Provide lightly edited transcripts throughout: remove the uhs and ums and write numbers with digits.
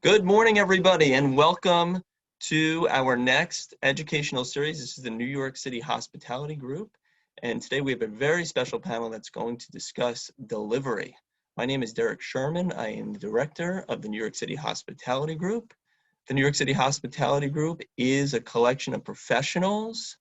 Good morning, everybody, and welcome to our next educational series. This is the New York City Hospitality Group, and today we have a very special panel that's going to discuss delivery. My name is Derek Sherman. I am the director of the New York City Hospitality Group. The New York City Hospitality Group is a collection of professionals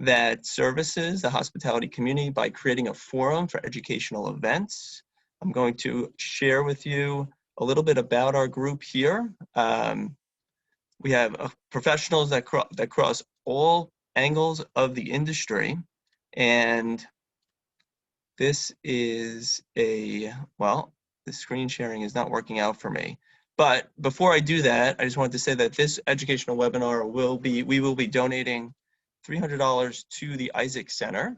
that services the hospitality community by creating a forum for educational events. I'm going to share with you a little bit about our group here. We have professionals that cross all angles of the industry, and this is the screen sharing is not working out for me. But before I do that, I just wanted to say that this educational webinar we will be donating $300 to the Isaac Center,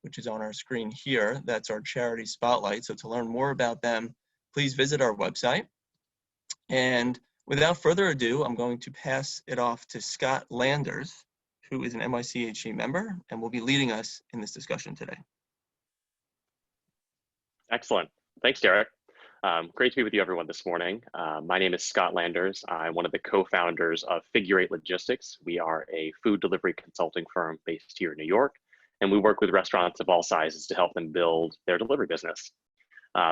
which is on our screen here. That's our charity spotlight. So to learn more about them, please visit our website. And without further ado, I'm going to pass it off to Scott Landers, who is an NYCHG member and will be leading us in this discussion today. Excellent. Thanks, Derek. Great to be with you, everyone, this morning. My name is Scott Landers. I'm one of the co-founders of Figure 8 Logistics. We are a food delivery consulting firm based here in New York, and we work with restaurants of all sizes to help them build their delivery business.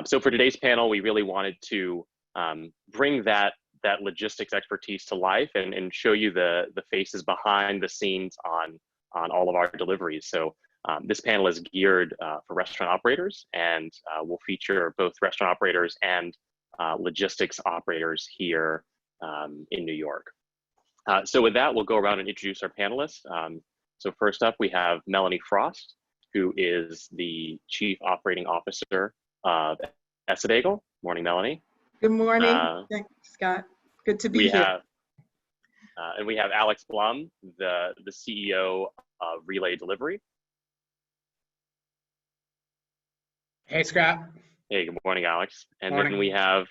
So for today's panel, we really wanted to bring that logistics expertise to life and show you the faces behind the scenes on all of our deliveries. So this panel is geared for restaurant operators, and will feature both restaurant operators and logistics operators here in New York. So with that, we'll go around and introduce our panelists. So first up, we have Melanie Frost, who is the Chief Operating Officer of Essebagel. Morning, Melanie. Good morning. Thanks, Scott. Good to be here. And we have Alex Blum, the CEO of Relay Delivery. Hey, Scott. Hey, good morning, Alex. And Morning. then we have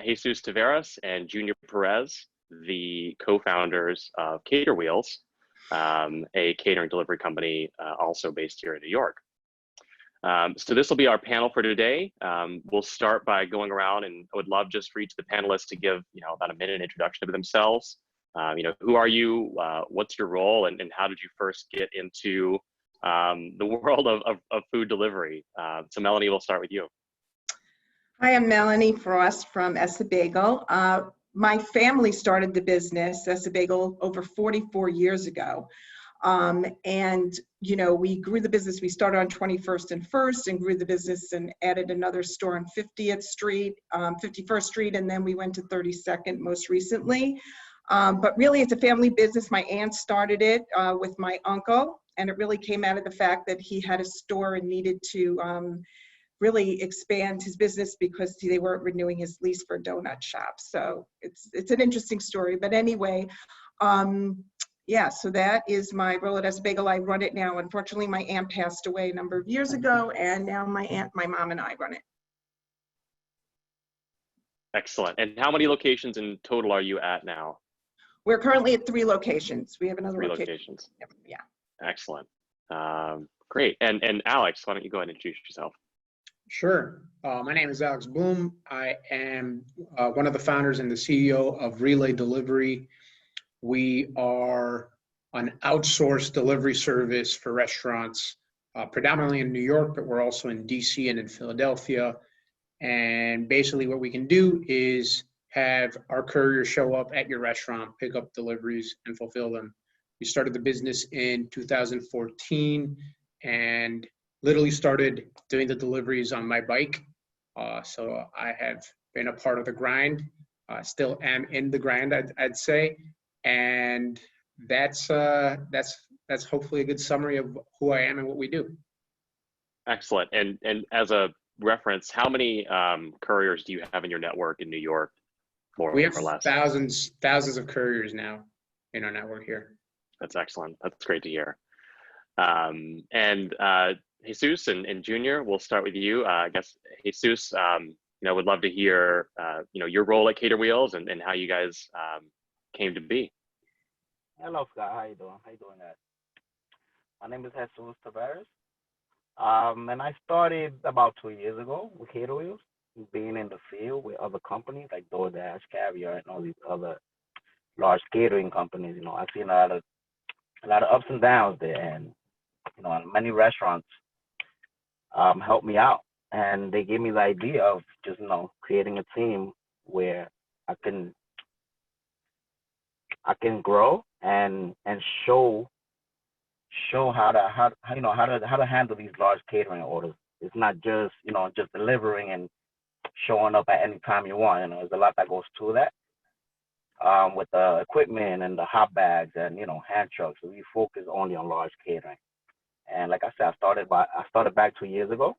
Jesus Taveras and Junior Perez, the co-founders of Cater Wheels, a catering delivery company also based here in New York. So this will be our panel for today. We'll start by going around, and I would love just for each of the panelists to give about a minute introduction of themselves. Who are you? What's your role? And how did you first get into the world of food delivery? So Melanie, we'll start with you. Hi, I'm Melanie Frost from Essebagel. My family started the business, Essebagel, over 44 years ago. We grew the business. We started on 21st and 1st and grew the business and added another store on 50th Street, 51st Street, and then we went to 32nd most recently. But really, it's a family business. My aunt started it with my uncle, and it really came out of the fact that he had a store and needed to really expand his business because they weren't renewing his lease for a donut shop. So it's an interesting story. But anyway, so that is my role at Essebagel. I run it now. Unfortunately, my aunt passed away a number of years ago, and now my mom and I run it. Excellent. And how many locations in total are you at now? We're currently at 3 locations. We have another 3 location. locations. Yeah. Excellent. Great. And Alex, why don't you go ahead and introduce yourself? Sure. My name is Alex Bloom. I am one of the founders and the CEO of Relay Delivery. We are an outsourced delivery service for restaurants, predominantly in New York, but we're also in DC and in Philadelphia. And basically what we can do is have our couriers show up at your restaurant, pick up deliveries, and fulfill them. We started the business in 2014 and literally started doing the deliveries on my bike. So I have been a part of the grind, still am in the grind, I'd say. And that's hopefully a good summary of who I am and what we do. Excellent. And as a reference, how many couriers do you have in your network in New York? We have thousands of couriers now in our network here. That's excellent. That's great to hear. And Jesus and Junior, we'll start with you. I guess Jesus, would love to hear your role at Cater Wheels and how you guys came to be. Hello, Scott. How you doing? How you doing, guys? My name is Jesus Taveras. And I started about 2 years ago with Cater Wheels. being in the field with other companies like DoorDash, Caviar, and all these other large catering companies, I've seen a lot of ups and downs there, and and many restaurants helped me out, and they gave me the idea of just creating a team where I can grow and show how to handle these large catering orders. It's not just just delivering and showing up at any time you want. There's a lot that goes to that with the equipment and the hot bags and hand trucks. So we focus only on large catering. And like I said, I started back 2 years ago.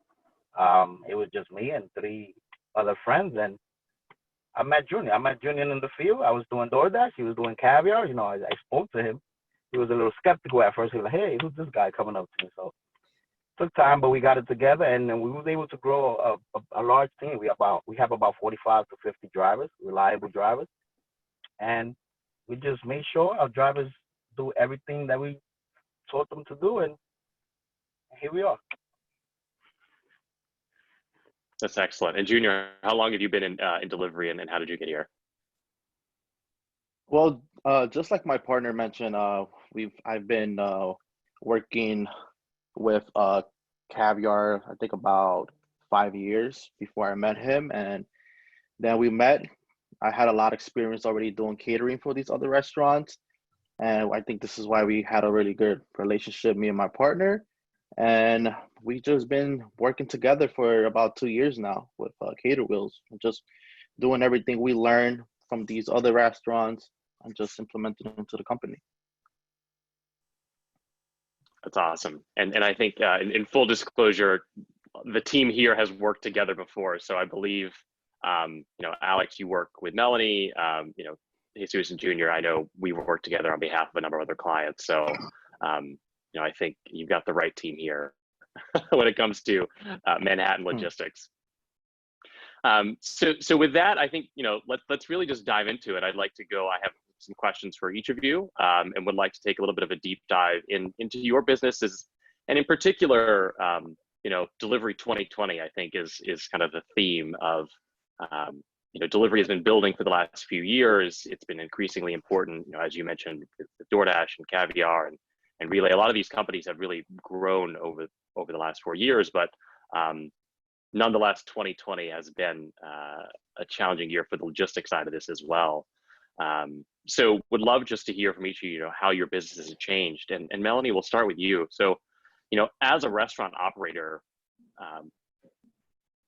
It was just me and 3 other friends, and I met Junior in the field. I was doing DoorDash. He was doing Caviar. I spoke to him. He was a little skeptical at first. He was like, "Hey, who's this guy coming up to me?" So it took time, but we got it together, and then we was able to grow a large team. We have about 45 to 50 drivers, reliable drivers, and we just made sure our drivers do everything that we taught them to do, and here we are. That's excellent. And Junior, how long have you been in delivery, and how did you get here? Well, just like my partner mentioned, I've been working with Caviar, I think about 5 years before I met him, and then we met. I had a lot of experience already doing catering for these other restaurants, and I think this is why we had a really good relationship, me and my partner, and we just been working together for about 2 years now with Cater Wheels, just doing everything we learned from these other restaurants and just implementing it into the company. That's awesome. And I think in full disclosure, the team here has worked together before. So I believe, Alex, you work with Melanie, Jesus and Junior, I know we worked together on behalf of a number of other clients. So, I think you've got the right team here when it comes to Manhattan logistics. So with that, I think, let's really just dive into it. I'd like to go, I have some questions for each of you, and would like to take a little bit of a deep dive into your businesses, and in particular, Delivery 2020, I think is kind of the theme of, delivery has been building for the last few years. It's been increasingly important, as you mentioned, with DoorDash and Caviar and Relay. A lot of these companies have really grown over the last 4 years, but nonetheless, 2020 has been a challenging year for the logistics side of this as well. So would love just to hear from each of you, how your business has changed. And Melanie, we'll start with you. So, as a restaurant operator,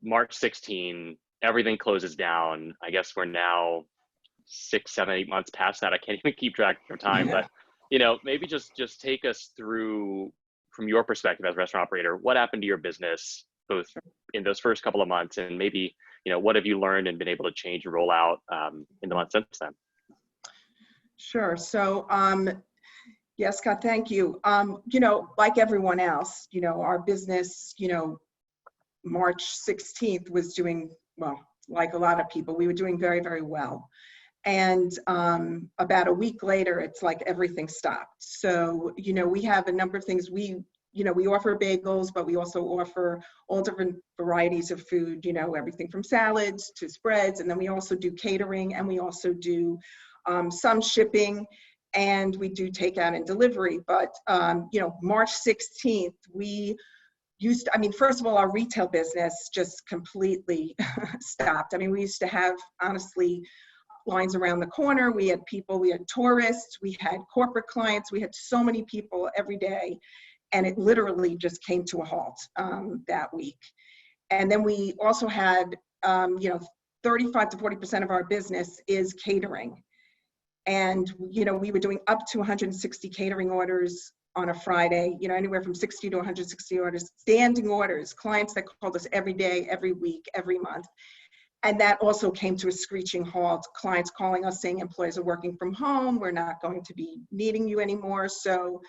March 16, everything closes down. I guess we're now 6, 7, 8 months past that. I can't even keep track of time, but maybe just take us through, from your perspective as a restaurant operator, what happened to your business both in those first couple of months, and maybe what have you learned and been able to change and roll out in the months since then? Sure. So, yes, Scott, thank you. Like everyone else, our business, March 16th was doing, well, like a lot of people, we were doing very, very well. And about a week later, it's like everything stopped. So, we have a number of things. We offer bagels, but we also offer all different varieties of food, everything from salads to spreads. And then we also do catering, and we also do some shipping, and we do takeout and delivery. But, March 16th, first of all, our retail business just completely stopped. We used to have, honestly, lines around the corner. We had people, we had tourists, we had corporate clients, we had so many people every day. And it literally just came to a halt that week. And then we also had, 35 to 40% of our business is catering. And, we were doing up to 160 catering orders on a Friday, anywhere from 60 to 160 orders, standing orders, clients that called us every day, every week, every month. And that also came to a screeching halt. Clients calling us saying employees are working from home. We're not going to be needing you anymore. So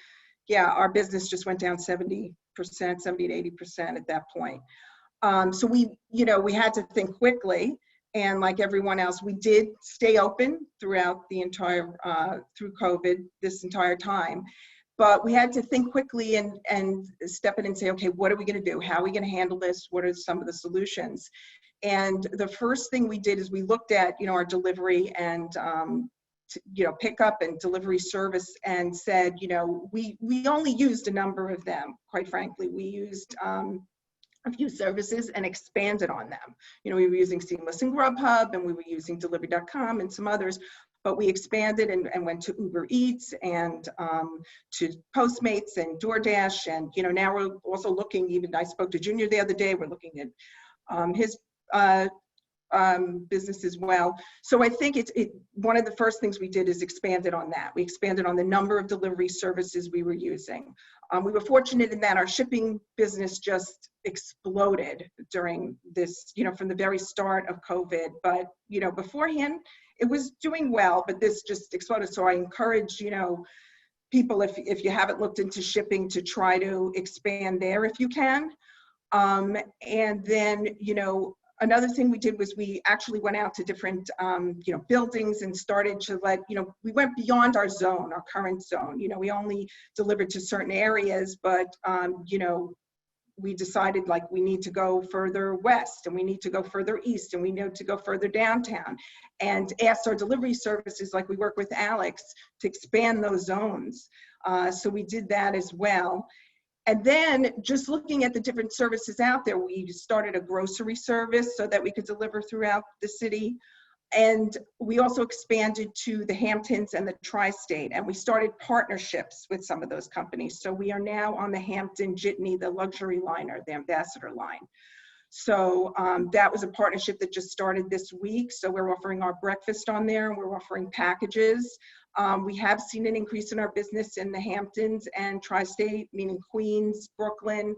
yeah, our business just went down 70 to 80% at that point. So we had to think quickly. And like everyone else, we did stay open throughout the entire, through COVID, this entire time. But we had to think quickly and step in and say, okay, what are we going to do? How are we going to handle this? What are some of the solutions? And the first thing we did is we looked at, our delivery and, pickup and delivery service and said, we only used a number of them, quite frankly. We used a few services and expanded on them. We were using Seamless and Grubhub, and we were using Delivery.com and some others, but we expanded and went to Uber Eats and to Postmates and DoorDash. And, now we're also looking, even I spoke to Junior the other day, we're looking at his business as well. So I think one of the first things we did is expanded on that. We expanded on the number of delivery services we were using. We were fortunate in that our shipping business just exploded during this, from the very start of COVID. But, beforehand, it was doing well, but this just exploded. So I encourage, people, if you haven't looked into shipping, to try to expand there if you can. And then, another thing we did was we actually went out to different, buildings and started to we went beyond our zone, our current zone. We only delivered to certain areas, but, we decided we need to go further west and we need to go further east and we need to go further downtown, and asked our delivery services, we work with Alex, to expand those zones. So we did that as well. And then just looking at the different services out there, we started a grocery service so that we could deliver throughout the city. And we also expanded to the Hamptons and the Tri-State, and we started partnerships with some of those companies. So we are now on the Hampton Jitney, the luxury liner, the Ambassador line. So that was a partnership that just started this week. So we're offering our breakfast on there, and we're offering packages. We have seen an increase in our business in the Hamptons and Tri-State, meaning Queens, Brooklyn,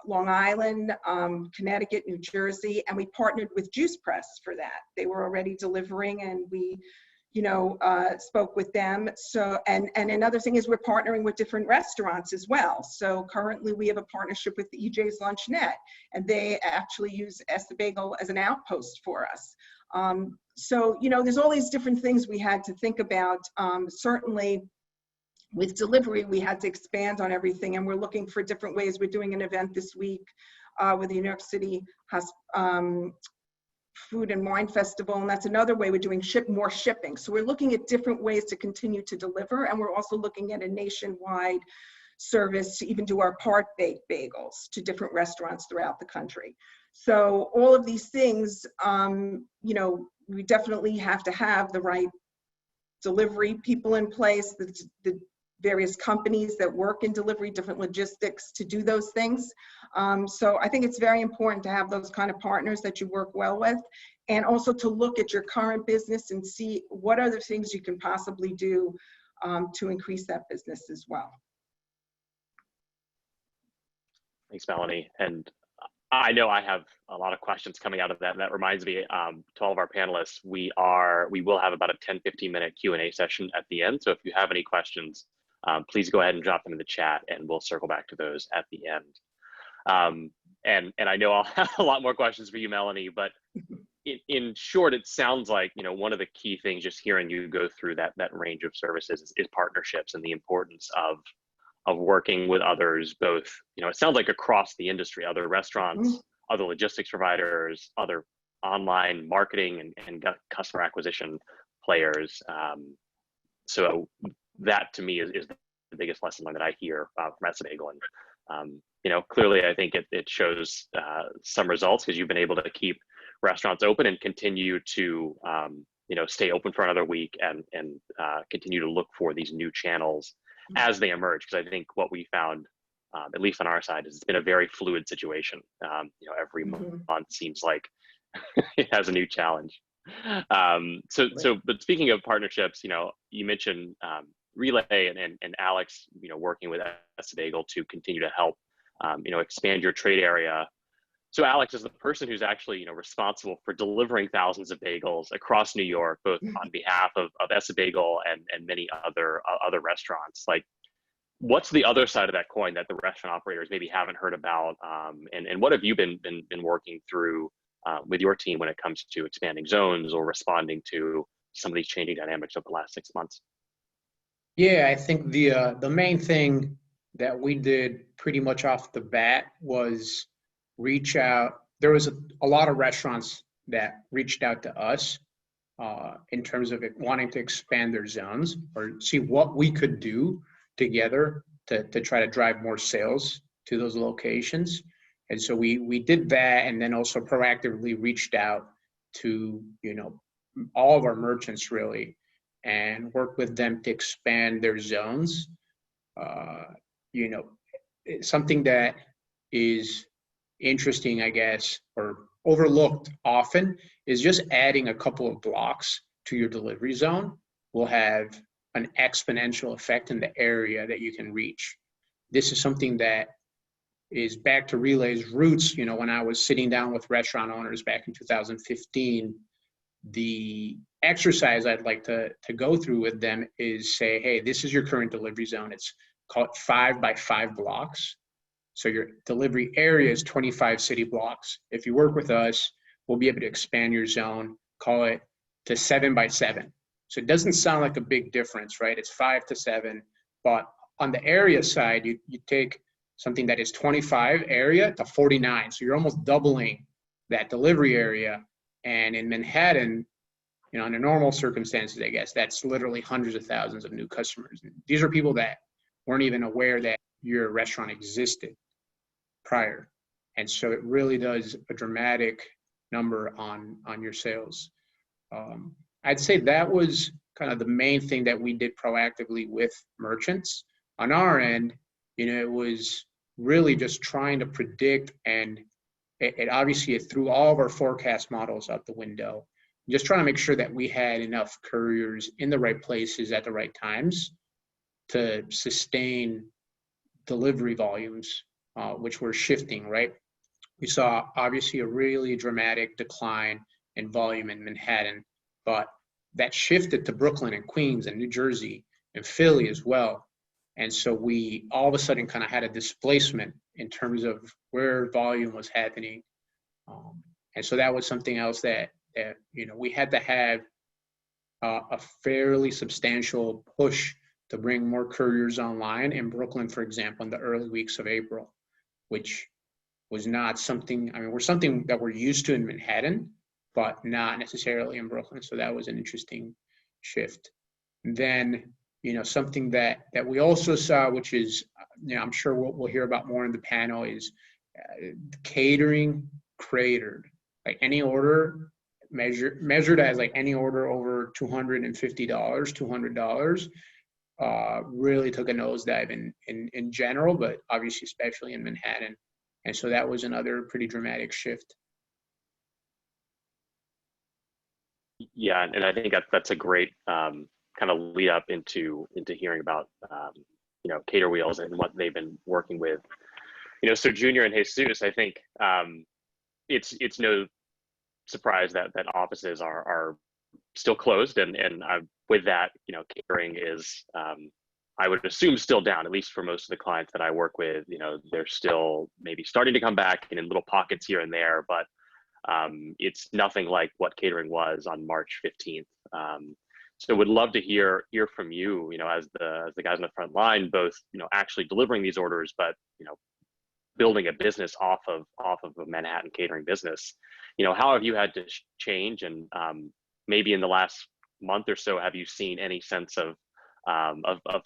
Long Island, Connecticut, New Jersey, and we partnered with Juice Press for that. They were already delivering, and we, spoke with them. So, and another thing is we're partnering with different restaurants as well. So currently we have a partnership with the EJ's Luncheonette, and they actually use Estebago as an outpost for us. So, there's all these different things we had to think about. Certainly, with delivery, we had to expand on everything, and we're looking for different ways. We're doing an event this week with the New York City Food and Wine Festival, and that's another way we're doing more shipping. So we're looking at different ways to continue to deliver, and we're also looking at a nationwide service to even do our part-baked bagels to different restaurants throughout the country. So all of these things, we definitely have to have the right delivery people in place, the various companies that work in delivery, different logistics to do those things. So I think it's very important to have those kind of partners that you work well with, and also to look at your current business and see what other things you can possibly do to increase that business as well. Thanks, Melanie. And I know I have a lot of questions coming out of that. And that reminds me, to all of our panelists, we will have about a 10-15 minute Q&A session at the end. So if you have any questions, please go ahead and drop them in the chat, and we'll circle back to those at the end. And I know I'll have a lot more questions for you, Melanie, but in short, it sounds like, one of the key things, just hearing you go through that range of services, is partnerships and the importance of working with others, both, it sounds like across the industry, other restaurants, other logistics providers, other online marketing and customer acquisition players. So that to me is the biggest lesson that I hear from Estebago. And, clearly I think it shows some results, because you've been able to keep restaurants open and continue to, stay open for another week and continue to look for these new channels as they emerge. Because I think what we found, at least on our side, is it's been a very fluid situation. Every month seems like it has a new challenge. But speaking of partnerships, you mentioned Relay and Alex, working with Estebago to continue to help, expand your trade area. So Alex is the person who's actually, responsible for delivering thousands of bagels across New York, both on behalf of Estebago and many other restaurants. Like, what's the other side of that coin that the restaurant operators maybe haven't heard about? And what have you been working through with your team when it comes to expanding zones or responding to some of these changing dynamics over the last 6 months? Yeah, I think the main thing that we did pretty much off the bat was reach out there was a lot of restaurants that reached out to us in terms of wanting to expand their zones or see what we could do together to try to drive more sales to those locations. And so we did that, and then also proactively reached out to, all of our merchants really, and worked with them to expand their zones. Something that is interesting, I guess, or overlooked often is just adding a couple of blocks to your delivery zone will have an exponential effect in the area that you can reach. This is something that is back to Relay's roots. When I was sitting down with restaurant owners back in 2015, the exercise I'd like to go through with them is say, hey, this is your current delivery zone. It's called 5 by 5 blocks. So your delivery area is 25 city blocks. If you work with us, we'll be able to expand your zone, call it to 7 by 7. So it doesn't sound like a big difference, right? It's 5 to 7, but on the area side, you take something that is 25 area to 49. So you're almost doubling that delivery area. And in Manhattan, under normal circumstances, I guess, that's literally hundreds of thousands of new customers. These are people that weren't even aware that your restaurant existed prior. And so it really does a dramatic number on your sales. I'd say that was kind of the main thing that we did proactively with merchants. On our end, it was really just trying to predict, and it obviously threw all of our forecast models out the window, just trying to make sure that we had enough couriers in the right places at the right times to sustain delivery volumes, which were shifting, right? We saw obviously a really dramatic decline in volume in Manhattan, but that shifted to Brooklyn and Queens and New Jersey and Philly as well. And so we all of a sudden kind of had a displacement in terms of where volume was happening. And so that was something else that we had to have a fairly substantial push to bring more couriers online in Brooklyn, for example, in the early weeks of April, which was not something, we're something that we're used to in Manhattan, but not necessarily in Brooklyn. So that was an interesting shift. And then, something that we also saw, which is, I'm sure we'll hear about more in the panel, is catering cratered. Like any order measured as like any order over $250, $200, really took a nosedive in general, but obviously especially in Manhattan. And so that was another pretty dramatic shift. Yeah, and I think that's a great kind of lead up into hearing about Cater Wheels and what they've been working with. So Junior and Jesus, I think it's no surprise that offices are still closed, and with that, catering is I would assume still down, at least for most of the clients that I work with. They're still maybe starting to come back in little pockets here and there, but it's nothing like what catering was on March 15th. So would love to hear from you, as the guys on the front line, both, actually delivering these orders, but, building a business off of a Manhattan catering business. How have you had to change? And maybe in the last month or so, have you seen any sense of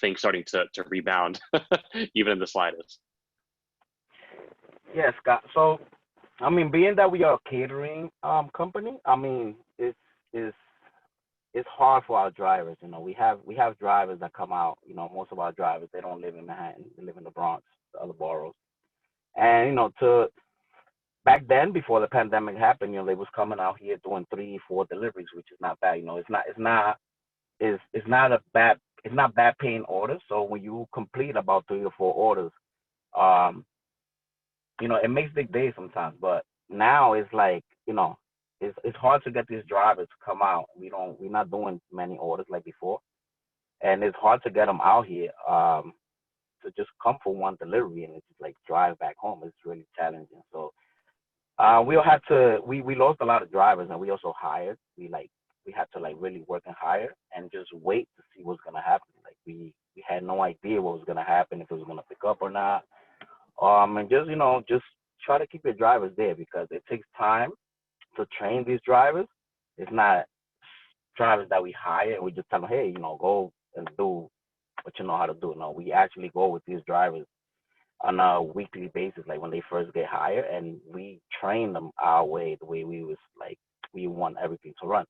things starting to rebound, even in the slightest? Yeah, Scott. So, being that we are a catering company, it's hard for our drivers. We have drivers that come out. Most of our drivers, they don't live in Manhattan; they live in the Bronx, the other boroughs. And to back then, before the pandemic happened, they was coming out here doing 3-4 deliveries, which is not bad. It's not bad paying orders. So when you complete about 3 or 4 orders, it makes big days sometimes. But now it's like, it's hard to get these drivers to come out. We're not doing many orders like before, and it's hard to get them out here to just come for one delivery and it's just like drive back home. It's really challenging. So we lost a lot of drivers, and we also hired. We had to really work and hire and just wait to see what's gonna happen. Like we had no idea what was gonna happen, if it was gonna pick up or not. And just try to keep your drivers there because it takes time to train these drivers. It's not drivers that we hire and we just tell them, hey, go and do what you know how to do. No, we actually go with these drivers on a weekly basis, like when they first get hired, and we train them our way, the way we want everything to run.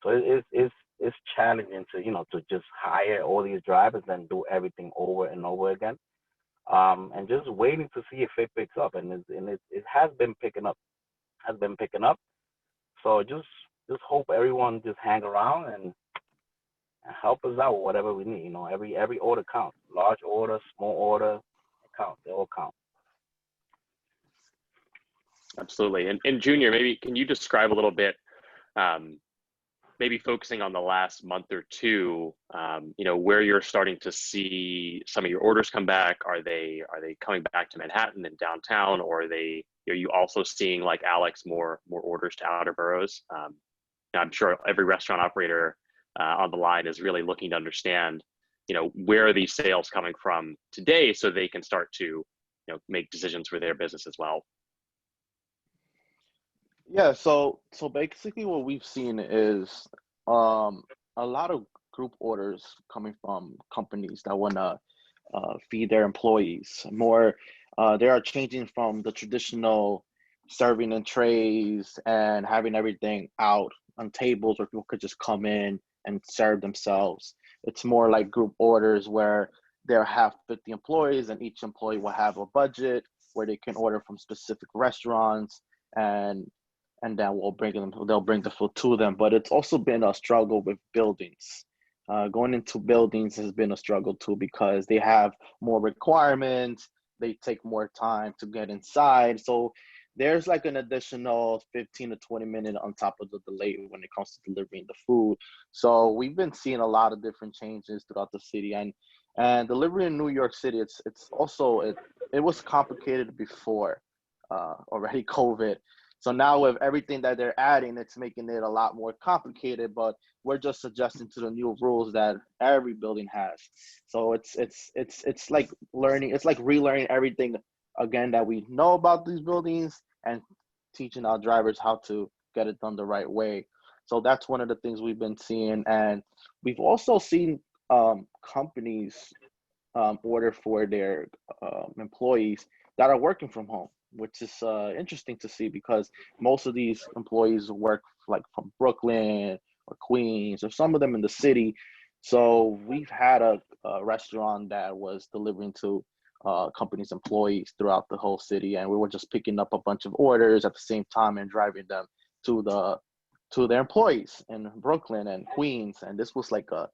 So it's challenging to to just hire all these drivers and do everything over and over again, and just waiting to see if it picks up, and it has been picking up, So just hope everyone just hang around and help us out with whatever we need. Every order counts. Large order, small order, it counts. They all count. Absolutely. And Junior, maybe can you describe a little bit, maybe focusing on the last month or two, where you're starting to see some of your orders come back? Are they coming back to Manhattan and downtown, or are you also seeing, like Alex, more orders to outer boroughs? I'm sure every restaurant operator on the line is really looking to understand, where are these sales coming from today, so they can start to, make decisions for their business as well. Yeah, so basically what we've seen is a lot of group orders coming from companies that want to feed their employees more. They are changing from the traditional serving in trays and having everything out on tables where people could just come in and serve themselves. It's more like group orders where they'll have 50 employees and each employee will have a budget where they can order from specific restaurants, and then they'll bring the food to them. But it's also been a struggle with buildings. Going into buildings has been a struggle too, because they have more requirements. They take more time to get inside. So there's like an additional 15 to 20 minutes on top of the delay when it comes to delivering the food. So we've been seeing a lot of different changes throughout the city, and delivery in New York City, it was complicated before already COVID. So now with everything that they're adding, it's making it a lot more complicated, but we're just adjusting to the new rules that every building has. So it's like relearning everything again that we know about these buildings and teaching our drivers how to get it done the right way. So that's one of the things we've been seeing. And we've also seen companies order for their employees that are working from home, which is interesting to see, because most of these employees work like from Brooklyn or Queens, or some of them in the city. So we've had a restaurant that was delivering to company's employees throughout the whole city, and we were just picking up a bunch of orders at the same time and driving them to their employees in Brooklyn and Queens. And this was like a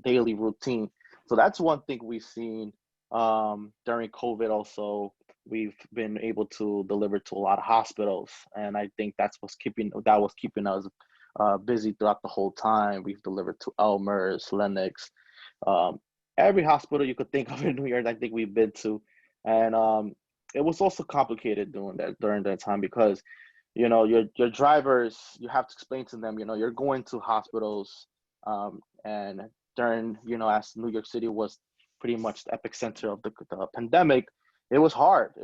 daily routine. So that's one thing we've seen during COVID. Also, we've been able to deliver to a lot of hospitals, and I think that was keeping us busy throughout the whole time. We've delivered to Elmer's, Lenox, every hospital you could think of in New York, I think we've been to. And it was also complicated during that time, because your drivers, you have to explain to them, you're going to hospitals, and during, as New York City was pretty much the epicenter of the pandemic, it was hard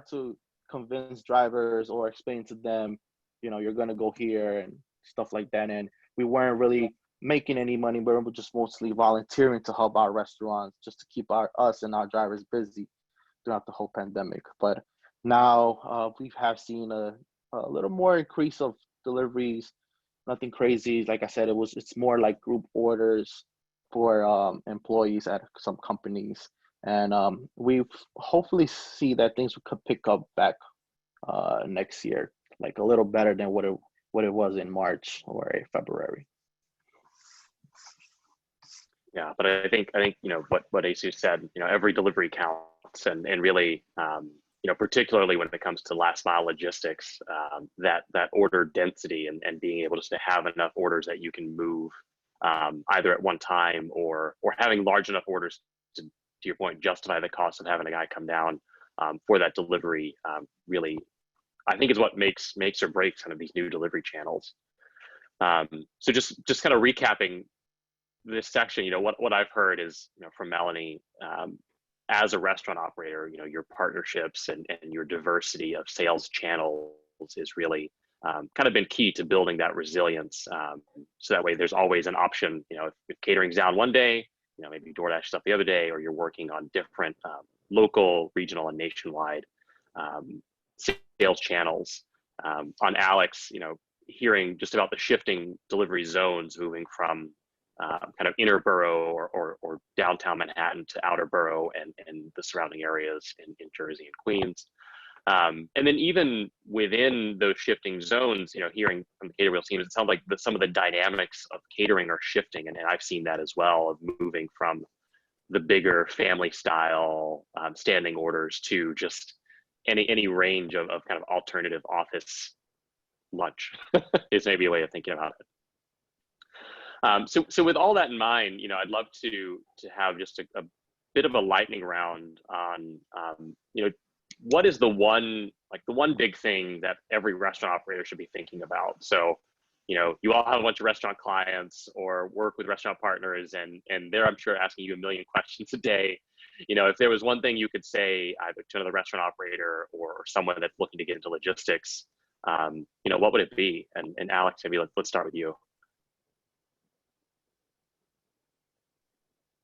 to convince drivers or explain to them, you're going to go here and stuff like that. And we weren't really making any money, but we were just mostly volunteering to help our restaurants, just to keep us and our drivers busy throughout the whole pandemic. But now we have seen a little more increase of deliveries. Nothing crazy. Like I said, it's more like group orders for employees at some companies. And we hopefully see that things could pick up back next year, like a little better than what it was in March or February. Yeah, but I think what Jesus said, every delivery counts, and really, particularly when it comes to last mile logistics, that order density and being able just to have enough orders that you can move either at one time, or having large enough orders to your point, justify the cost of having a guy come down for that delivery, really, I think is what makes or breaks kind of these new delivery channels. So just kind of recapping this section, what I've heard is, from Melanie, as a restaurant operator, you know, your partnerships and your diversity of sales channels is really kind of been key to building that resilience. So that way there's always an option, you know, if catering's down one day, you know, maybe DoorDash stuff the other day, or you're working on different local, regional, and nationwide sales channels. On Alex, you know, hearing just about the shifting delivery zones, moving from kind of inner borough or downtown Manhattan to outer borough and the surrounding areas in Jersey and Queens. And then even within those shifting zones, you know, hearing from the cater wheel teams, it sounds like some of the dynamics of catering are shifting. And I've seen that as well, of moving from the bigger family style standing orders to just any range of kind of alternative office lunch is maybe a way of thinking about it. So with all that in mind, you know, I'd love to have just a bit of a lightning round on, you know, what is the one big thing that every restaurant operator should be thinking about? So, you know, you all have a bunch of restaurant clients or work with restaurant partners, and they're, I'm sure, asking you a million questions a day. You know, if there was one thing you could say either to another restaurant operator or someone that's looking to get into logistics, you know, what would it be? And Alex, maybe let's start with you.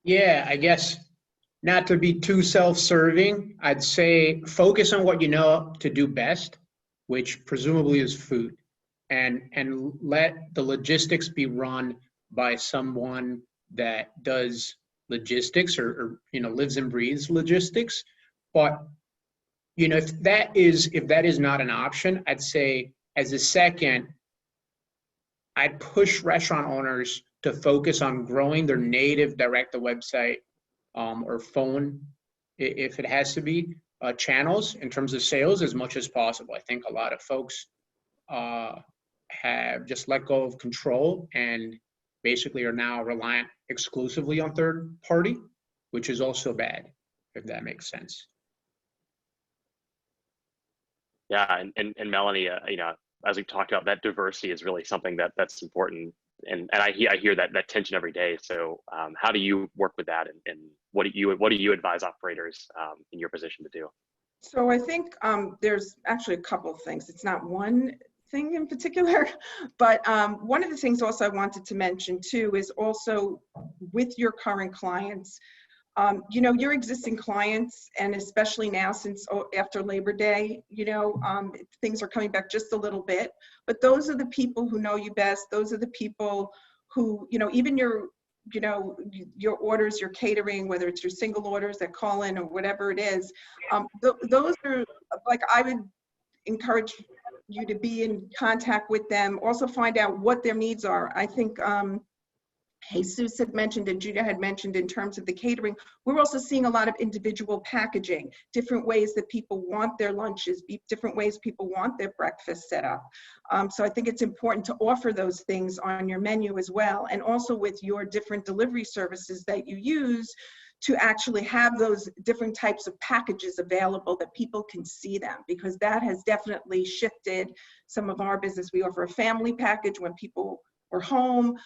Yeah, I guess not to be too self-serving, I'd say focus on what you know to do best, which presumably is food, and let the logistics be run by someone that does logistics or you know, lives and breathes logistics. But you know, if that is not an option, I'd say as a second, I'd push restaurant owners to focus on growing their native direct to website or phone, if it has to be, channels in terms of sales as much as possible. I think a lot of folks have just let go of control and basically are now reliant exclusively on third party, which is also bad, if that makes sense. Yeah, and Melanie, you know, as we talked about, that diversity is really something that's important, and I hear that tension every day. So how do you work with that, and what do you advise operators in your position to do? So I think there's actually a couple of things. It's not one thing in particular, but one of the things also I wanted to mention too is also with your current clients, you know, your existing clients, and especially now since after Labor Day, you know, things are coming back just a little bit, but those are the people who know you best. Those are the people who, you know, even your, you know, your orders, your catering, whether it's your single orders that call in or whatever it is, those are, like, I would encourage you to be in contact with them. Also find out what their needs are. I think Jesus had mentioned and Judah had mentioned in terms of the catering, we're also seeing a lot of individual packaging, different ways that people want their lunches, different ways people want their breakfast set up. So I think it's important to offer those things on your menu as well, and also with your different delivery services that you use to actually have those different types of packages available that people can see them, because that has definitely shifted some of our business. We offer a family package when people or home.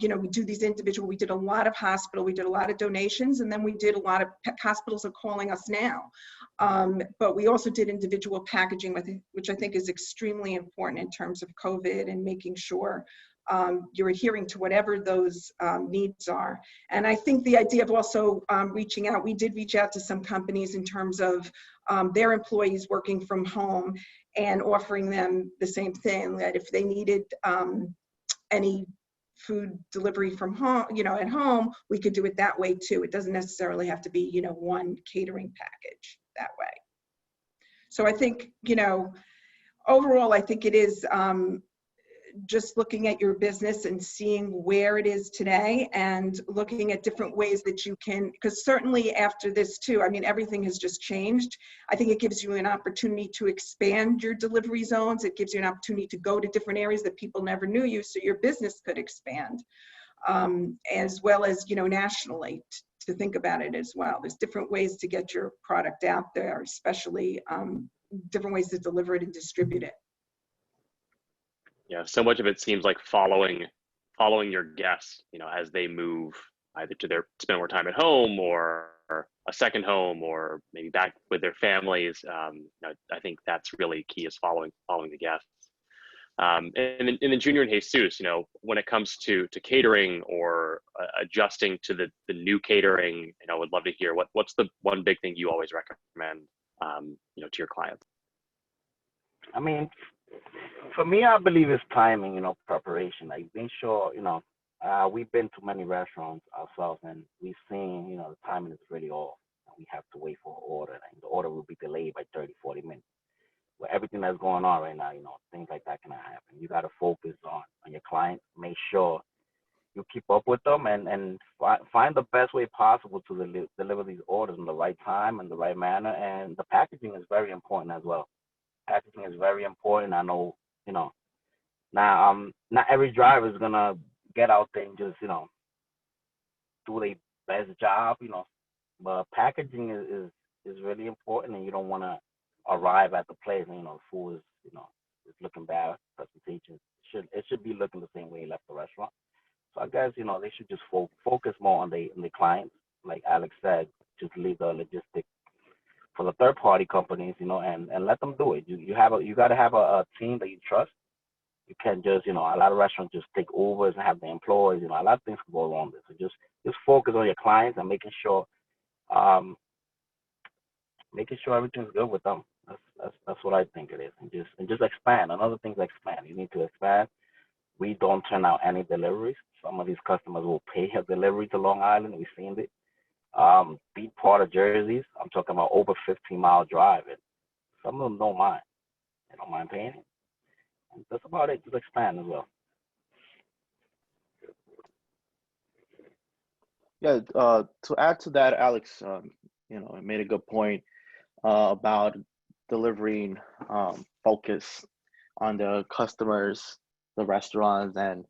You know, we do these individual, we did a lot of hospital, we did a lot of donations, and then we did a lot of hospitals are calling us now. But we also did individual packaging, which I think is extremely important in terms of COVID and making sure you're adhering to whatever those needs are. And I think the idea of also reaching out, we did reach out to some companies in terms of their employees working from home and offering them the same thing, that if they needed any food delivery from home, you know, at home, we could do it that way too. It doesn't necessarily have to be, you know, one catering package that way. So I think, you know, overall, I think it is just looking at your business and seeing where it is today and looking at different ways that you can, because certainly after this too, I mean, everything has just changed. I think it gives you an opportunity to expand your delivery zones. It gives you an opportunity to go to different areas that people never knew you, so your business could expand, as well as, you know, nationally, to think about it as well. There's different ways to get your product out there, especially different ways to deliver it and distribute it. Yeah, so much of it seems like following your guests, you know, as they move either to spend more time at home or a second home or maybe back with their families. I think that's really key, is following the guests. And then Junior and Jesus, when it comes to catering or adjusting to the new catering, I would love to hear what's the one big thing you always recommend, to your clients. I mean, for me, I believe it's timing, preparation. Like being sure, we've been to many restaurants ourselves, and we've seen, the timing is really off. We have to wait for an order, and the order will be delayed by 30, 40 minutes. With everything that's going on right now, things like that cannot happen. You got to focus on your clients, make sure you keep up with them, and find the best way possible to deliver these orders in the right time and the right manner. And the packaging is very important as well. Packaging is very important. I know, now not every driver is gonna get out there and just, do their best job, but packaging is really important, and you don't want to arrive at the place and the food is is looking bad. Presentation it should be looking the same way you left the restaurant. So I guess they should just focus more on the clients, like Alex said. Just leave the logistics for the third party companies, and let them do it. You got to have a team that you trust. You can't just a lot of restaurants just take overs and have the employees. A lot of things can go wrong there. So just focus on your clients and making sure everything's good with them. That's what I think it is. And just expand. Another thing is expand. You need to expand. We don't turn out any deliveries. Some of these customers will pay a delivery to Long Island. We've seen it. Deep part of Jerseys. I'm talking about over 15-mile drive. And some of them don't mind. They don't mind paying it. And that's about it. Just expand as well. Yeah, to add to that, Alex, made a good point about delivering focus on the customers, the restaurants, and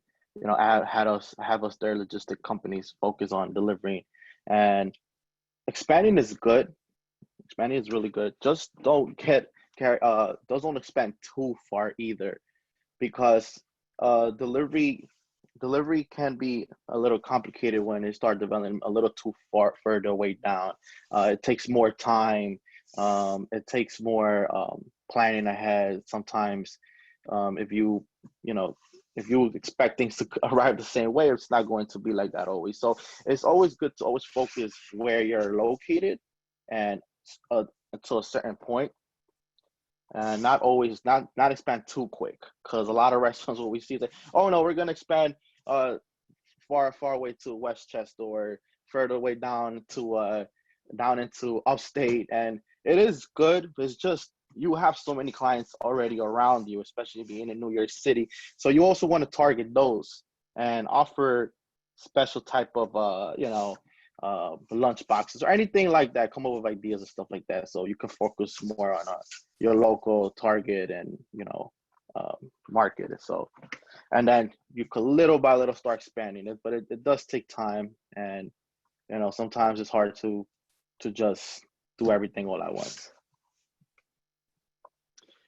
have us their logistic companies focus on delivering. And expanding is good. Expanding is really good. Just don't don't expand too far either, because delivery can be a little complicated when it start developing a little too further way down. It takes more time. It takes more planning ahead. Sometimes if you expect things to arrive the same way, it's not going to be like that always. So it's always good to always focus where you're located and until a certain point, and not expand too quick, because a lot of restaurants, what we see is like, oh no, we're gonna expand far away to Westchester or further away down into upstate, and it is good, but it's just you have so many clients already around you, especially being in New York City. So you also want to target those and offer special type of lunch boxes or anything like that. Come up with ideas and stuff like that, so you can focus more on your local target and market. So, and then you could little by little start expanding it, but it does take time, and sometimes it's hard to just do everything all at once.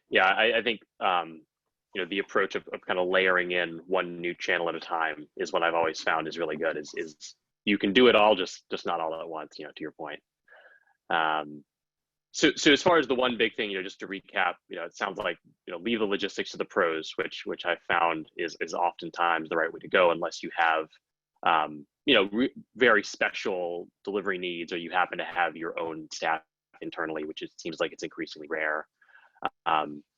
Yeah, I think the approach of kind of layering in one new channel at a time is what I've always found is really good. Is you can do it all, just not all at once. To your point. So as far as the one big thing, just to recap, it sounds like leave the logistics to the pros, which I found is oftentimes the right way to go, unless you have very special delivery needs, or you happen to have your own staff internally, which seems like it's increasingly rare.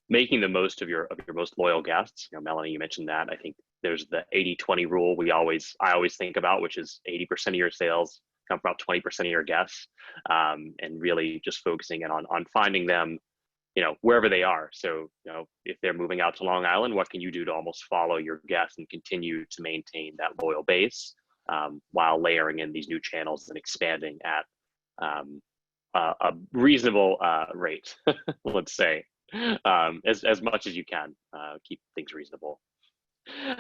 Making the most of your most loyal guests. Melanie, you mentioned that. I think there's the 80-20 rule I always think about, which is 80% of your sales come from about 20% of your guests, and really just focusing in on finding them, wherever they are. So, if they're moving out to Long Island, what can you do to almost follow your guests and continue to maintain that loyal base, while layering in these new channels and expanding at a reasonable rate, let's say, as much as you can, keep things reasonable.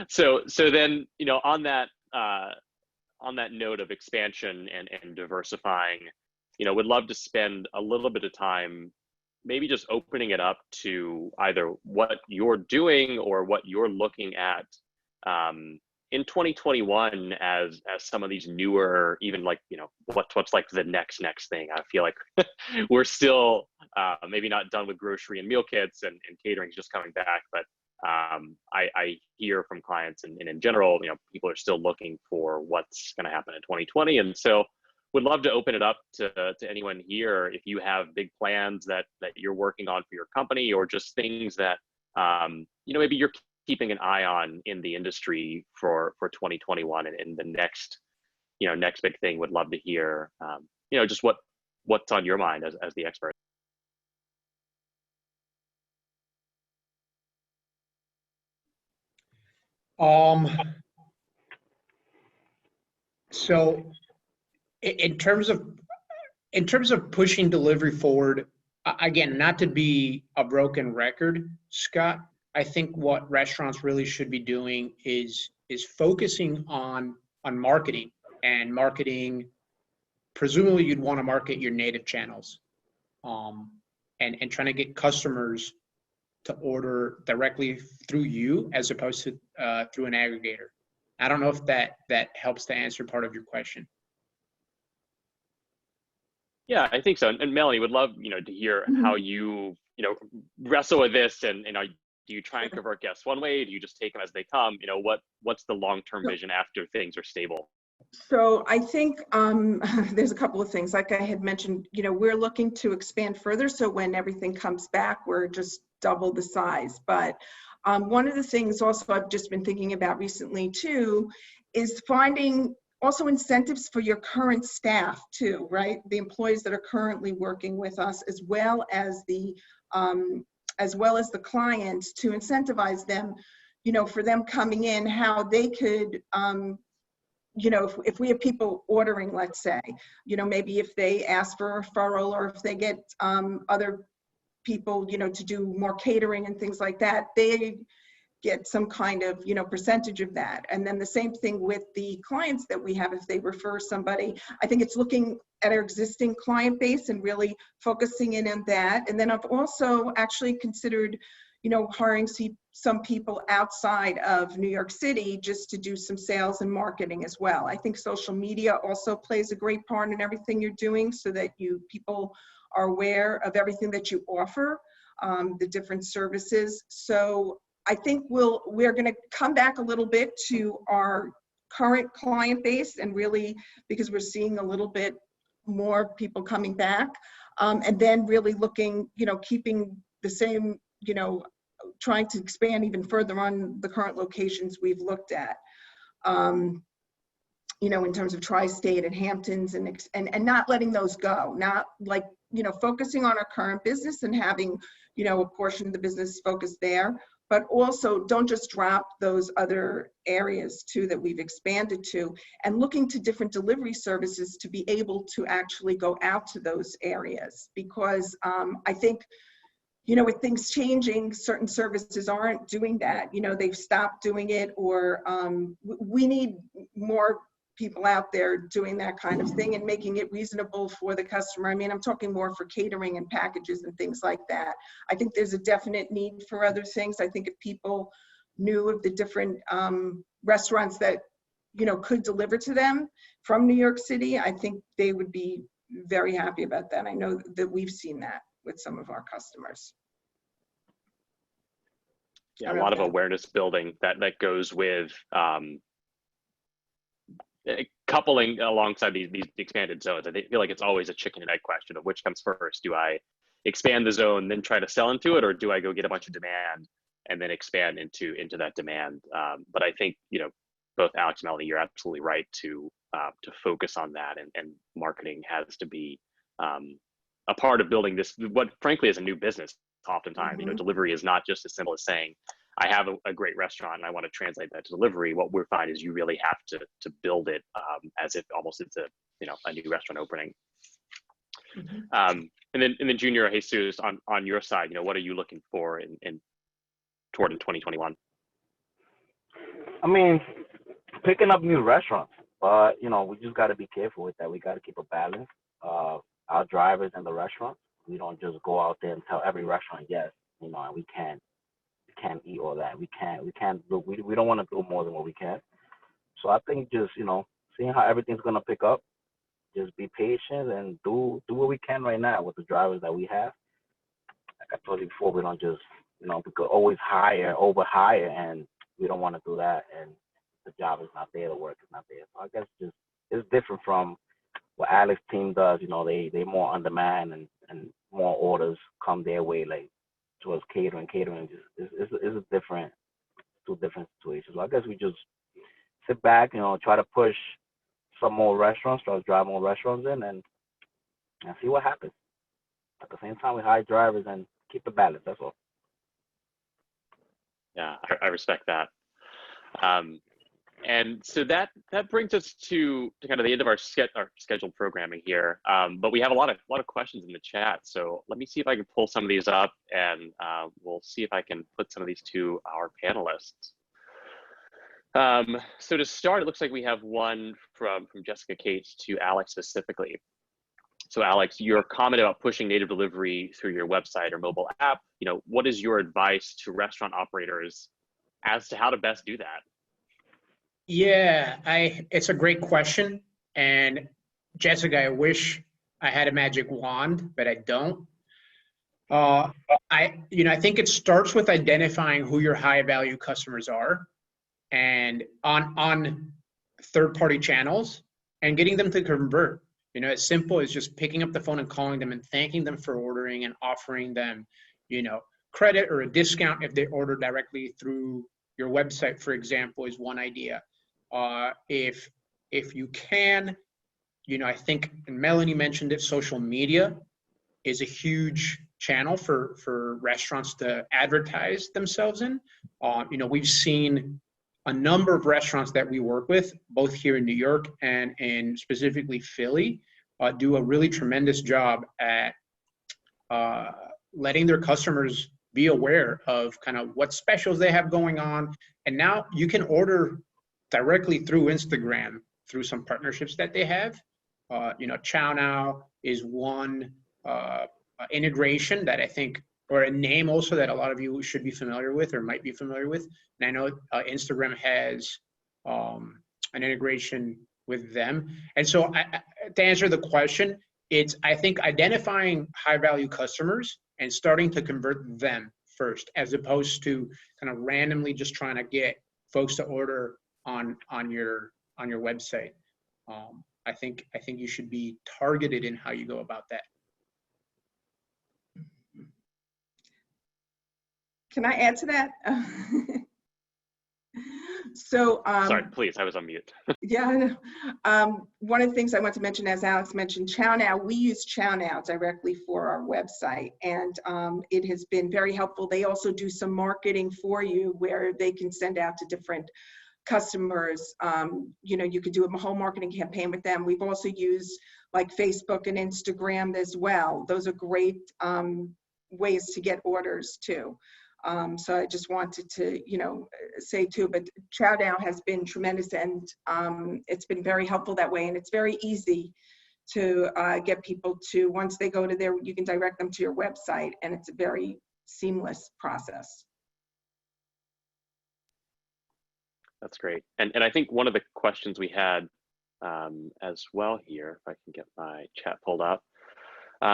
So then, on that note of expansion and diversifying, would love to spend a little bit of time maybe just opening it up to either what you're doing or what you're looking at in 2021, as some of these newer, even like, what's like the next thing, I feel like we're still maybe not done with grocery and meal kits, and catering is just coming back. But I hear from clients and in general, people are still looking for what's going to happen in 2020. And so would love to open it up to anyone here. If you have big plans that you're working on for your company, or just things that, maybe you're keeping an eye on in the industry for 2021 and the next big thing, would love to hear, just what's on your mind as the expert. So in terms of pushing delivery forward, again, not to be a broken record, Scott, I think what restaurants really should be doing is focusing on marketing, and marketing. Presumably, you'd want to market your native channels, and trying to get customers to order directly through you as opposed to through an aggregator. I don't know if that helps to answer part of your question. Yeah, I think so. And Melanie, would love, to hear how you, wrestle with this, and, do you try and convert guests one way? Do you just take them as they come? What's the long-term vision after things are stable? So I think there's a couple of things. Like I had mentioned, we're looking to expand further. So when everything comes back, we're just double the size. But one of the things also I've just been thinking about recently too is finding also incentives for your current staff too, right? The employees that are currently working with us, as well as the clients, to incentivize them, for them coming in, how they could, if we have people ordering, let's say, maybe if they ask for a referral, or if they get other people, to do more catering and things like that, they get some kind of, percentage of that. And then the same thing with the clients that we have. If they refer somebody, I think it's looking at our existing client base and really focusing in on that. And then I've also actually considered, hiring some people outside of New York City just to do some sales and marketing as well. I think social media also plays a great part in everything you're doing, so that people are aware of everything that you offer, the different services. So I think we're going to come back a little bit to our current client base, and really, because we're seeing a little bit more people coming back, and then really looking, keeping the same, trying to expand even further on the current locations we've looked at, in terms of Tri-State and Hamptons, and not letting those go, not like, focusing on our current business and having, a portion of the business focused there, but also don't just drop those other areas too that we've expanded to, and looking to different delivery services to be able to actually go out to those areas. Because I think, with things changing, certain services aren't doing that. They've stopped doing it, or we need more people out there doing that kind of thing and making it reasonable for the customer. I mean, I'm talking more for catering and packages and things like that. I think there's a definite need for other things. I think if people knew of the different restaurants that, could deliver to them from New York City, I think they would be very happy about that. I know that we've seen that with some of our customers. Yeah, a lot of awareness building that goes with coupling alongside these expanded zones. I feel like it's always a chicken and egg question of which comes first. Do I expand the zone, then try to sell into it, or do I go get a bunch of demand and then expand into that demand? But I think, both Alex and Melanie, you're absolutely right to focus on that, and marketing has to be a part of building this, what frankly is a new business oftentimes. Delivery is not just as simple as saying, I have a great restaurant and I want to translate that to delivery. What we find is you really have to build it as if almost it's a new restaurant opening. And then Junior, Jesus, on your side, what are you looking for toward in 2021? I mean, picking up new restaurants, but we just got to be careful with that. We got to keep a balance. Our drivers in the restaurant, we don't just go out there and tell every restaurant yes, and we can't eat all that. We don't want to do more than what we can. So I think just, seeing how everything's gonna pick up, just be patient and do what we can right now with the drivers that we have. Like I told you before, we don't just, we could always over hire, and we don't want to do that. And the job is not there, the work is not there. So I guess just it's different from what Alex's team does. They more on demand, and more orders come their way, like towards catering. Catering just is a different, two different situations. So I guess we just sit back, try to push some more restaurants, try to drive more restaurants in, and see what happens. At the same time, we hire drivers and keep the balance. That's all. Yeah, I respect that. And so that brings us to kind of the end of our scheduled programming here. But we have a lot of questions in the chat. So let me see if I can pull some of these up, and we'll see if I can put some of these to our panelists. So to start, it looks like we have one from Jessica Cates to Alex specifically. So Alex, your comment about pushing native delivery through your website or mobile app, what is your advice to restaurant operators as to how to best do that? Yeah, it's a great question. And Jessica, I wish I had a magic wand, but I don't. I think it starts with identifying who your high value customers are, and on third-party channels, and getting them to convert. As simple as just picking up the phone and calling them and thanking them for ordering and offering them, credit or a discount if they order directly through your website, for example, is one idea. If you can, I think, and Melanie mentioned it, social media is a huge channel for restaurants to advertise themselves in. We've seen a number of restaurants that we work with, both here in New York and in specifically Philly, do a really tremendous job at letting their customers be aware of kind of what specials they have going on. And now you can order directly through Instagram through some partnerships that they have. Chow Now is one integration that I think, or a name also that a lot of you should be familiar with or might be familiar with. And I know Instagram has an integration with them. And so to answer the question, it's, I think, identifying high value customers and starting to convert them first, as opposed to kind of randomly just trying to get folks to order on your website. I think you should be targeted in how you go about that. Can I add to that? So, sorry, please, I was on mute. Yeah, one of the things I want to mention, as Alex mentioned, Chow Now, we use Chow Now directly for our website, and it has been very helpful. They also do some marketing for you where they can send out to different customers. You could do a whole marketing campaign with them. We've also used like Facebook and Instagram as well. Those are great ways to get orders too. So I just wanted to, say too, but Chow Now has been tremendous, and it's been very helpful that way. And it's very easy to get people to, once they go to there, you can direct them to your website, and it's a very seamless process. That's great. And I think one of the questions we had as well here, if I can get my chat pulled up.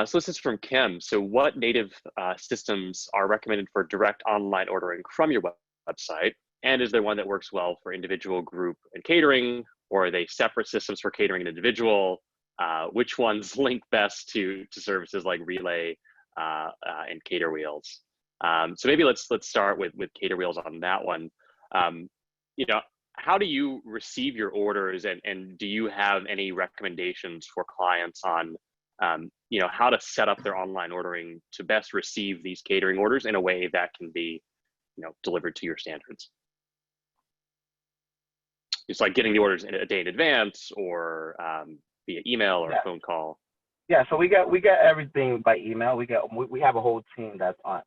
So this is from Kim. So what native systems are recommended for direct online ordering from your website? And is there one that works well for individual, group, and catering? Or are they separate systems for catering and individual? Which ones link best to services like Relay and Cater Wheels? So maybe let's start with Cater Wheels on that one. How do you receive your orders, and do you have any recommendations for clients on how to set up their online ordering to best receive these catering orders in a way that can be, delivered to your standards? It's like getting the orders a day in advance, or via email or a phone call. Yeah, so we get everything by email. We have a whole team that's on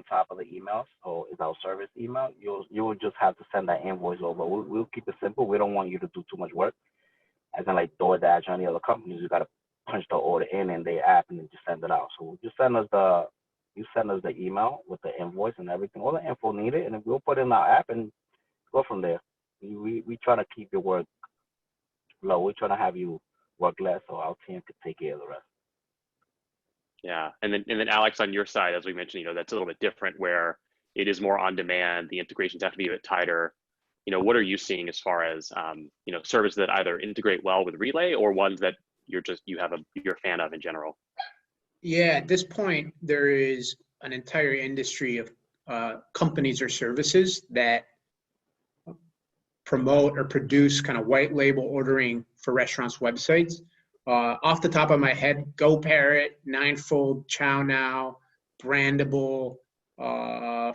top of the emails. So it's our service email. You will just have to send that invoice over. We'll keep it simple. We don't want you to do too much work. As in like DoorDash or any other companies, you gotta punch the order in their app and then just send it out. So just send us the email with the invoice and everything, all the info needed, and then we'll put it in our app and go from there. We try to keep your work low. We try to have you work less, so our team could take care of the rest. Yeah, and then Alex, on your side, as we mentioned, that's a little bit different where it is more on demand. The integrations have to be a bit tighter. What are you seeing as far as services that either integrate well with Relay or ones that you're a fan of in general? Yeah, at this point, there is an entire industry of companies or services that promote or produce kind of white label ordering for restaurants' websites. Off the top of my head, GoParrot, Ninefold, ChowNow, Brandable,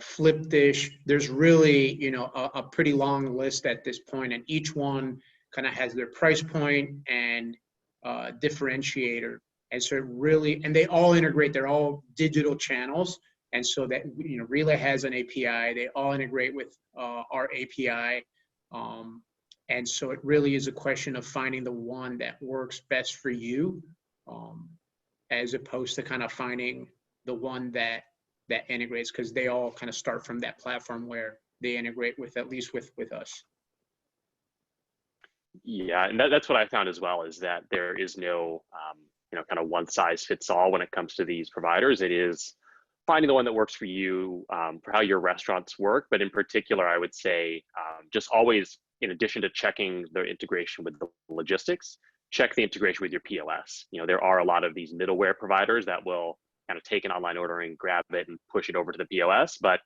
Flipdish. There's really, a pretty long list at this point, and each one kind of has their price point and differentiator. And so and they all integrate, they're all digital channels. And so that, Relay has an API, they all integrate with our API. And so it really is a question of finding the one that works best for you, as opposed to kind of finding the one that integrates, because they all kind of start from that platform where they integrate with, at least with us. Yeah, and that's what I found as well, is that there is no kind of one size fits all when it comes to these providers. It is finding the one that works for you, for how your restaurants work. But in particular, I would say just always, in addition to checking the integration with the logistics, check the integration with your POS. There are a lot of these middleware providers that will kind of take an online ordering, grab it, and push it over to the POS. But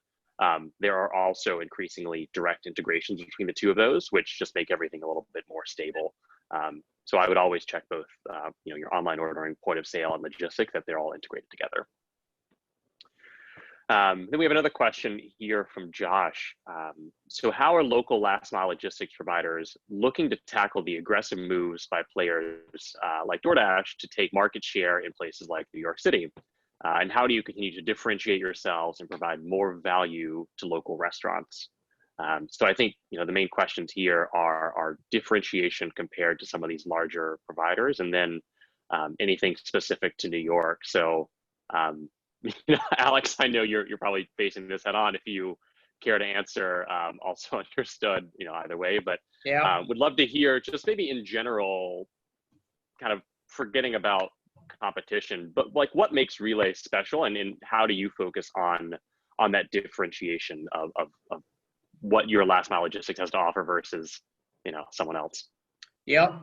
there are also increasingly direct integrations between the two of those, which just make everything a little bit more stable. So I would always check both, your online ordering, point of sale, and logistics, that they're all integrated together. Then we have another question here from Josh. So how are local last mile logistics providers looking to tackle the aggressive moves by players like DoorDash to take market share in places like New York City? And how do you continue to differentiate yourselves and provide more value to local restaurants? So I think, the main questions here are differentiation compared to some of these larger providers, and then anything specific to New York. So, Alex, I know you're probably facing this head on. If you care to answer, also understood, either way, but Yeah. would love to hear just maybe in general, kind of forgetting about competition, but like what makes Relay special, and how do you focus on that differentiation of what your last mile logistics has to offer versus, someone else? Yep.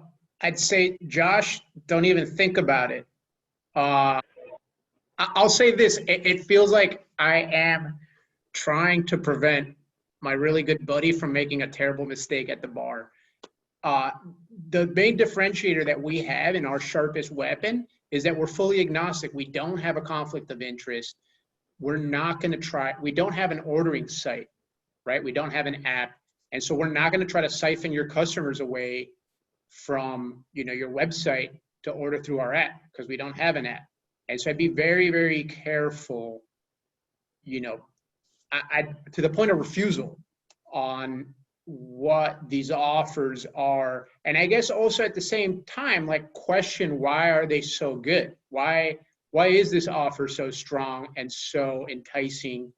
I'd say, Josh, don't even think about it. I'll say this, it feels like I am trying to prevent my really good buddy from making a terrible mistake at the bar. The main differentiator that we have in our sharpest weapon is that we're fully agnostic. We don't have a conflict of interest. We're not going to we don't have an ordering site, right? We don't have an app. And so we're not going to try to siphon your customers away from, your website to order through our app, because we don't have an app. And so I'd be very, very careful, I to the point of refusal on what these offers are. And I guess also at the same time, like, question, why are they so good? Why is this offer so strong and so enticing?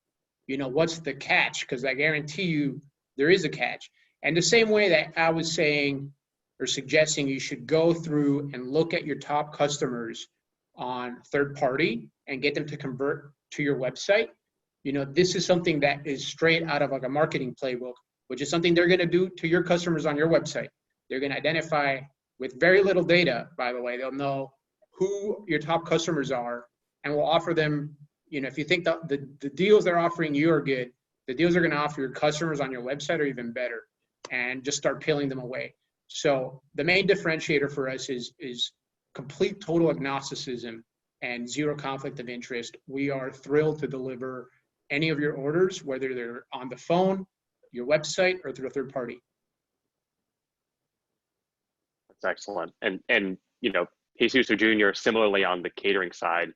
What's the catch? Because I guarantee you there is a catch. And the same way that I was saying or suggesting you should go through and look at your top customers on third party and get them to convert to your website. This is something that is straight out of like a marketing playbook, which is something they're going to do to your customers on your website. They're going to identify with very little data, by the way. They'll know who your top customers are and will offer them, if you think the deals they're offering you are good, the deals they're going to offer your customers on your website are even better, and just start peeling them away. So the main differentiator for us is complete total agnosticism and zero conflict of interest. We are thrilled to deliver any of your orders, whether they're on the phone, your website, or through a third party. That's excellent. And Jesus Jr., similarly on the catering side,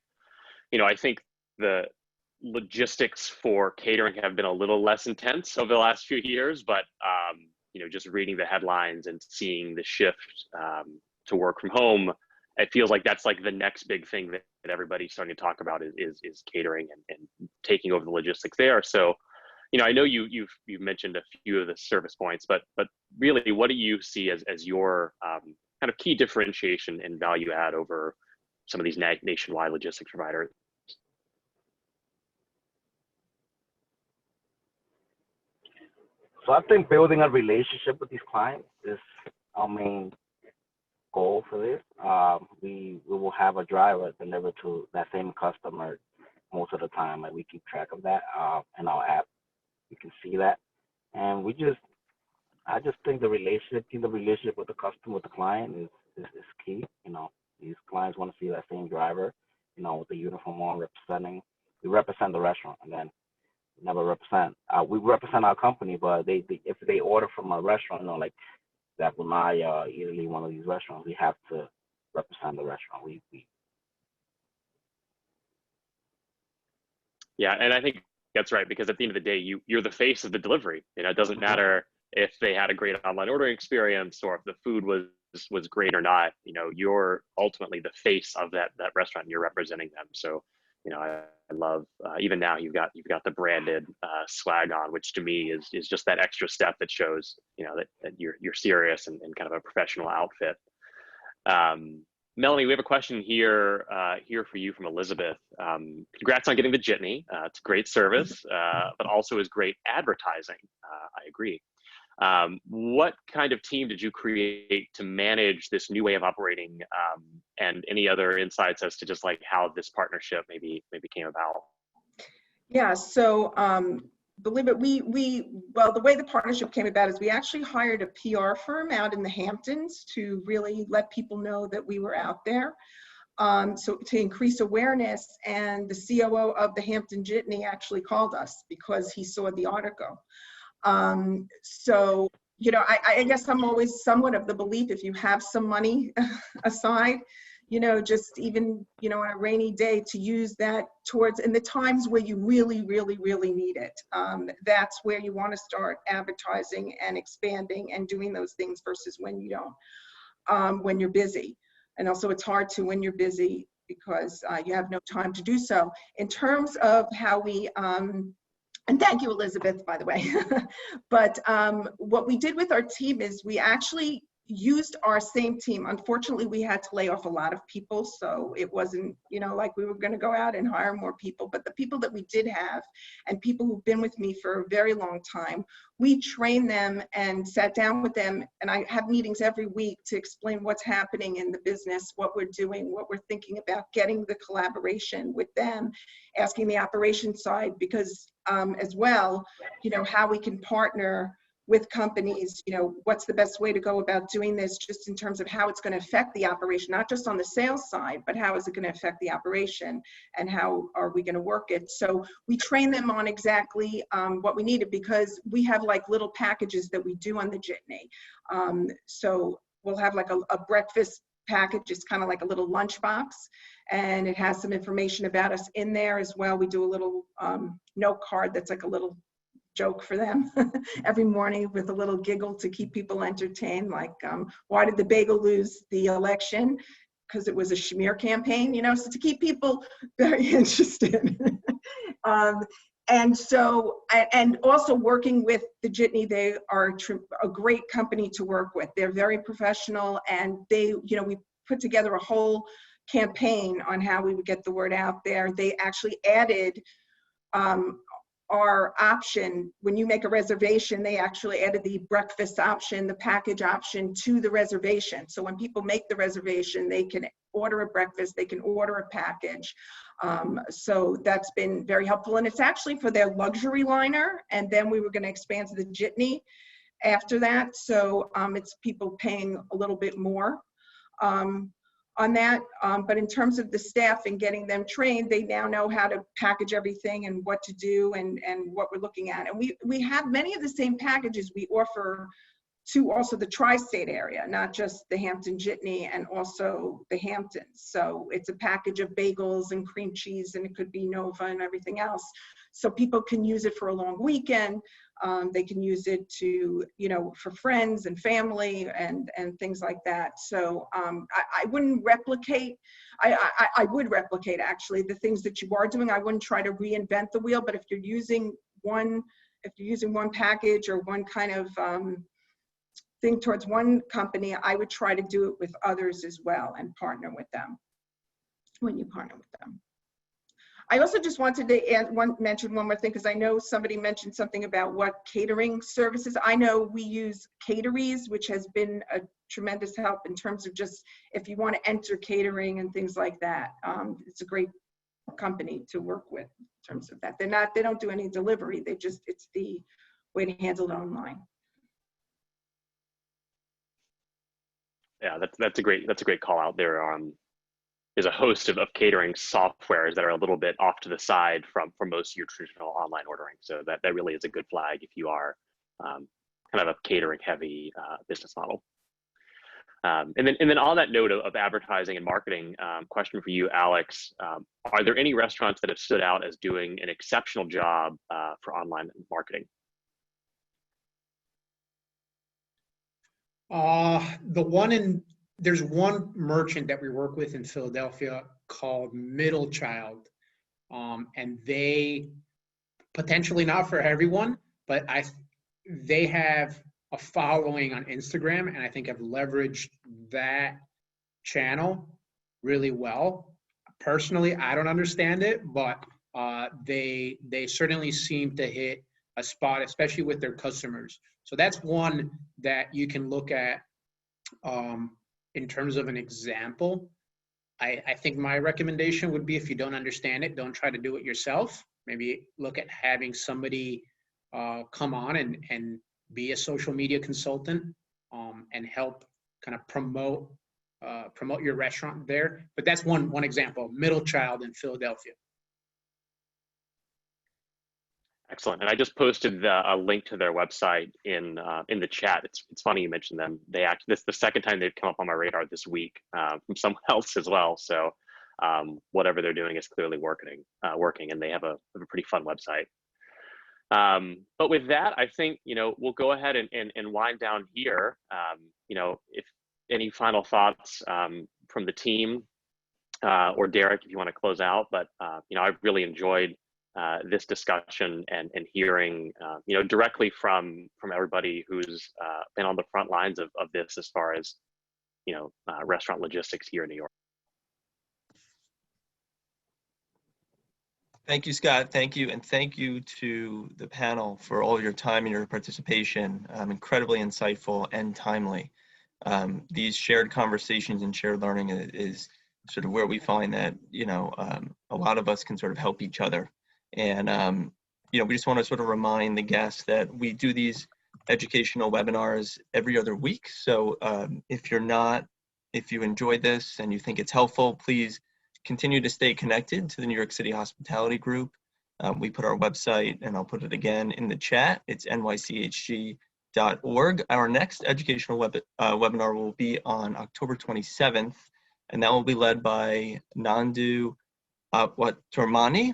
I think the logistics for catering have been a little less intense over the last few years, but just reading the headlines and seeing the shift to work from home, it feels like that's like the next big thing that everybody's starting to talk about is catering and taking over the logistics there. So, I know you've mentioned a few of the service points, but really, what do you see as your kind of key differentiation and value add over some of these nationwide logistics providers? So I think building a relationship with these clients is our main goal for this. We will have a driver deliver to that same customer most of the time. Like, we keep track of that in our app. You can see that, and I just think the relationship with the customer, with the client is key. These clients want to see that same driver, with the uniform on, representing. We represent the restaurant, and then never represent. We represent our company, but if they order from a restaurant, like that when I either one of these restaurants, we have to represent the restaurant. Yeah, and I think that's right, because at the end of the day, you're the face of the delivery. It doesn't matter if they had a great online ordering experience or if the food was great or not. You're ultimately the face of that restaurant, and you're representing them. So, I love, even now you've got the branded swag on, which to me is just that extra step that shows, that you're serious and kind of a professional outfit. Melanie, we have a question here for you from Elizabeth. Congrats on getting the jitney. It's great service, but also is great advertising. I agree. What kind of team did you create to manage this new way of operating, and any other insights as to just like how this partnership maybe came about? Yeah, so believe it, well, the way the partnership came about is we actually hired a PR firm out in the Hamptons to really let people know that we were out there. So to increase awareness, and the COO of the Hampton Jitney actually called us because he saw the article. So, I guess I'm always somewhat of the belief, if you have some money aside, just even, on a rainy day, to use that towards, in the times where you really, really, really need it. That's where you want to start advertising and expanding and doing those things versus when you don't, when you're busy. And also it's hard to when you're busy because you have no time to do so. In terms of how we, and thank you, Elizabeth, by the way. But what we did with our team is we actually used our same team. Unfortunately, we had to lay off a lot of people, so it wasn't, like we were going to go out and hire more people. But the people that we did have, and people who've been with me for a very long time, we trained them and sat down with them, and I have meetings every week to explain what's happening in the business, what we're doing, what we're thinking about, getting the collaboration with them, asking the operations side, because as well, how we can partner with companies, what's the best way to go about doing this, just in terms of how it's going to affect the operation, not just on the sales side, but how is it going to affect the operation, and how are we going to work it. So we train them on exactly what we needed, because we have like little packages that we do on the Jitney. So we'll have like a breakfast package. It's kind of like a little lunch box, and it has some information about us in there as well. We do a little note card that's like a little joke for them every morning with a little giggle to keep people entertained, like why did the bagel lose the election? Because it was a smear campaign, so to keep people very interested. And so, and also working with the Jitney, they are a great company to work with. They're very professional, and they, we put together a whole campaign on how we would get the word out there. They actually added our option. When you make a reservation, they actually added the breakfast option, the package option to the reservation. So when people make the reservation, they can order a breakfast, they can order a package. So that's been very helpful. And it's actually for their luxury liner. And then we were going to expand to the Jitney after that. So it's people paying a little bit more on that. But in terms of the staff and getting them trained, they now know how to package everything and what to do and what we're looking at. And we have many of the same packages we offer to also the tri-state area, not just the Hampton Jitney, and also the Hamptons. So it's a package of bagels and cream cheese, and it could be Nova and everything else. So people can use it for a long weekend. They can use it to, for friends and family and things like that. So I wouldn't replicate, I would replicate actually the things that you are doing. I wouldn't try to reinvent the wheel, but if you're using one if you're using one package or one kind of thing towards one company, I would try to do it with others as well and partner with them when you partner with them. I also just wanted to mention one more thing, because I know somebody mentioned something about what catering services. I know we use Cateries, which has been a tremendous help in terms of just if you want to enter catering and things like that. It's a great company to work with in terms of that. They don't do any delivery. It's the way to handle it online. Yeah, that's a great call out there. There's a host of catering softwares that are a little bit off to the side from most of your traditional online ordering. So that really is a good flag if you are kind of a catering heavy business model. And then on that note of advertising and marketing, question for you, Alex, are there any restaurants that have stood out as doing an exceptional job for online marketing? There's one merchant that we work with in Philadelphia called Middle Child, and they, potentially not for everyone, but they have a following on Instagram, and I think have leveraged that channel really well. Personally, I don't understand it, but they certainly seem to hit a spot, especially with their customers. So that's one that you can look at in terms of an example. I think my recommendation would be, if you don't understand it, don't try to do it yourself. Maybe look at having somebody come on and be a social media consultant and help kind of promote your restaurant there. But that's one example, Middle Child in Philadelphia. Excellent. And I just posted a link to their website in the chat. It's funny you mentioned them. This is the second time they've come up on my radar this week from someone else as well. So whatever they're doing is clearly working, and they have a pretty fun website. But with that, I think we'll go ahead and wind down here. If any final thoughts from the team, or Derek, if you want to close out. But I've really enjoyed this discussion and hearing directly from everybody who's been on the front lines of this as far as restaurant logistics here in New York. Thank you, Scott. Thank you. And thank you to the panel for all your time and your participation. Incredibly insightful and timely. These shared conversations and shared learning is sort of where we find that, a lot of us can sort of help each other. And, we just want to sort of remind the guests that we do these educational webinars every other week. So if you enjoyed this and you think it's helpful, please continue to stay connected to the New York City Hospitality Group. We put our website, and I'll put it again in the chat. It's nychg.org. Our next educational webinar will be on October 27th, and that will be led by Nandu Tormani,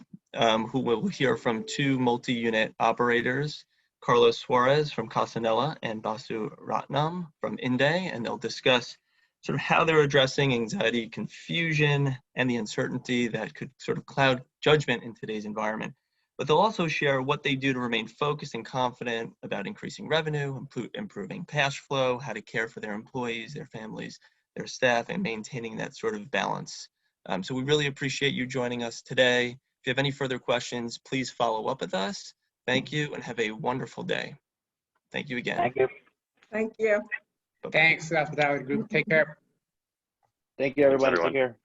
who will hear from two multi-unit operators, Carlos Suarez from Casanella and Basu Ratnam from Inde, and they'll discuss sort of how they're addressing anxiety, confusion, and the uncertainty that could sort of cloud judgment in today's environment. But they'll also share what they do to remain focused and confident about increasing revenue, improving cash flow, how to care for their employees, their families, their staff, and maintaining that sort of balance. So we really appreciate you joining us today. If you have any further questions, please follow up with us. Thank you, and have a wonderful day. Thank you again. Thank you. Thank you. Bye-bye. Thanks, Hospitality Group. Take care. Thank you, everybody. everyone. Take care.